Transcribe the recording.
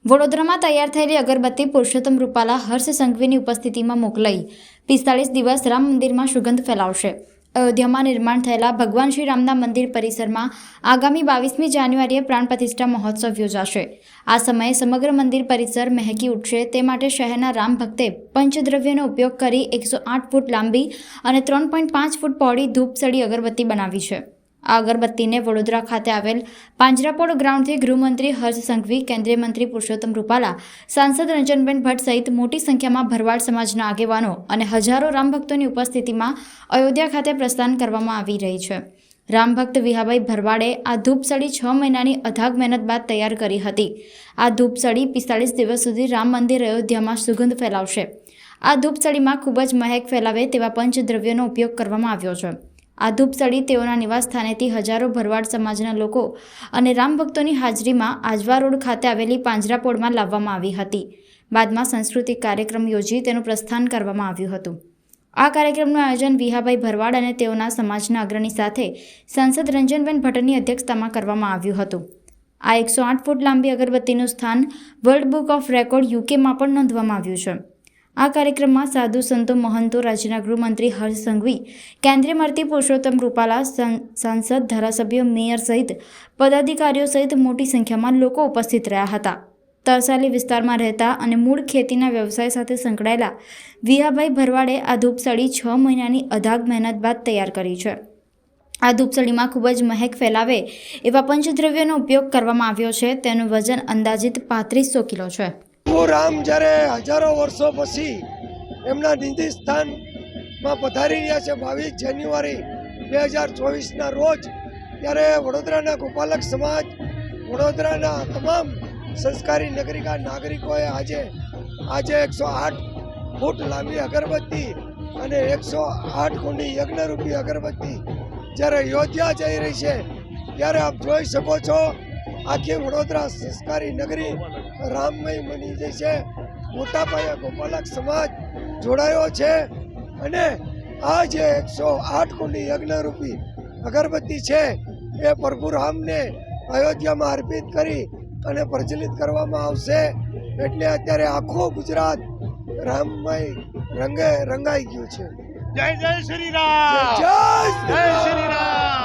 વડોદરામાં તૈયાર થયેલી અગરબત્તી પુરુષોત્તમ રૂપાલા હર્ષ સંઘવીની ઉપસ્થિતિમાં મોકલાઈ 45 દિવસ રામ મંદિરમાં સુગંધ ફેલાવશે। અયોધ્યામાં નિર્માણ થયેલા ભગવાન શ્રી રામના મંદિર પરિસરમાં આગામી 22મી જાન્યુઆરીએ પ્રાણ પ્રતિષ્ઠા મહોત્સવ યોજાશે। આ સમયે સમગ્ર મંદિર પરિસર મહેકી ઉઠશે તે માટે શહેરના રામ ભક્તે પંચદ્રવ્યનો ઉપયોગ કરી 108 ફૂટ લાંબી અને 3.5 ફૂટ પહોળી ધૂપસળી અગરબત્તી બનાવી છે। આ અગરબત્તીને વડોદરા ખાતે આવેલ પાંજરાપોળ ગ્રાઉન્ડથી ગૃહમંત્રી હર્ષ સંઘવી, કેન્દ્રીય મંત્રી પુરુષોત્તમ રૂપાલા, સાંસદ રંજનબેન ભટ્ટ સહિત મોટી સંખ્યામાં ભરવાડ સમાજના આગેવાનો અને હજારો રામભક્તોની ઉપસ્થિતિમાં અયોધ્યા ખાતે પ્રસ્થાન કરવામાં આવી રહી છે। રામભક્ત વિહાભાઈ ભરવાડે આ ધૂપસળી 6 મહિનાની અથાગ મહેનત બાદ તૈયાર કરી હતી। આ ધૂપસળી 45 દિવસ સુધી રામ મંદિર અયોધ્યામાં સુગંધ ફેલાવશે। આ ધૂપસળીમાં ખૂબ જ મહેક ફેલાવે તેવા પંચદ્રવ્યોનો ઉપયોગ કરવામાં આવ્યો છે। આ ધૂપસળી તેઓના નિવાસ સ્થાનેથી હજારો ભરવાડ સમાજના લોકો અને રામ ભક્તોની હાજરીમાં આજવા રોડ ખાતે આવેલી પાંજરાપોળમાં લાવવામાં આવી હતી। બાદમાં સાંસ્કૃતિક કાર્યક્રમ યોજી તેનું પ્રસ્થાન કરવામાં આવ્યું હતું। આ કાર્યક્રમનું આયોજન વિહાભાઈ ભરવાડ અને તેઓના સમાજના અગ્રણી સાથે સાંસદ રંજનબેન ભટ્ટની અધ્યક્ષતામાં કરવામાં આવ્યું હતું। આ 108 ફૂટ લાંબી અગરબત્તીનું સ્થાન વર્લ્ડ બુક ઓફ રેકોર્ડ યુકેમાં પણ નોંધવામાં આવ્યું છે। આ કાર્યક્રમમાં સાધુ સંતો, મહંતો, રાજ્યના ગૃહમંત્રી હર્ષ સંઘવી, કેન્દ્રીય મંત્રી પુરુષોત્તમ રૂપાલા, સાંસદ, ધારાસભ્યો, મેયર સહિત પદાધિકારીઓ સહિત મોટી સંખ્યામાં લોકો ઉપસ્થિત રહ્યા હતા। તરસાલી વિસ્તારમાં રહેતા અને મૂળ ખેતીના વ્યવસાય સાથે સંકળાયેલા વિહાભાઈ ભરવાડે આ ધૂપસળી 6 મહિનાની અથાગ મહેનત બાદ તૈયાર કરી છે। આ ધૂપસળીમાં ખૂબ જ મહેક ફેલાવે એવા પંચદ્રવ્યોનો ઉપયોગ કરવામાં આવ્યો છે। તેનું વજન અંદાજિત 3500 કિલો છે। રામ જ્યારે હજારો વર્ષો પછી એમના નિધિ સ્થાનમાં પધારી રહ્યા છે 22 જાન્યુઆરી 2024ના રોજ, ત્યારે વડોદરાના ગોપાલક સમાજ, વડોદરાના તમામ સંસ્કારી નાગરિકોએ આજે 108 ફૂટ લાંબી અગરબત્તી અને 108 કુંડી યજ્ઞરૂપી અગરબત્તી જ્યારે અયોધ્યા જઈ રહી છે ત્યારે આપ જોઈ શકો છો આખી વડોદરા સંસ્કારી નગરી રામમય બની જાય છે। મોટા પાયે ગોપાલક સમાજ જોડાયો છે અને આ જે 108 કુંડી યજ્ઞરૂપી અગરબત્તી છે એ પ્રભુ રામને અયોધ્યામાં અર્પિત કરી અને પ્રજ્વલિત કરવામાં આવશે। એટલે અત્યારે આખું ગુજરાત રામમય રંગે રંગાઈ ગયું છે। જય જય શ્રી રામ, જય જય શ્રી રામ।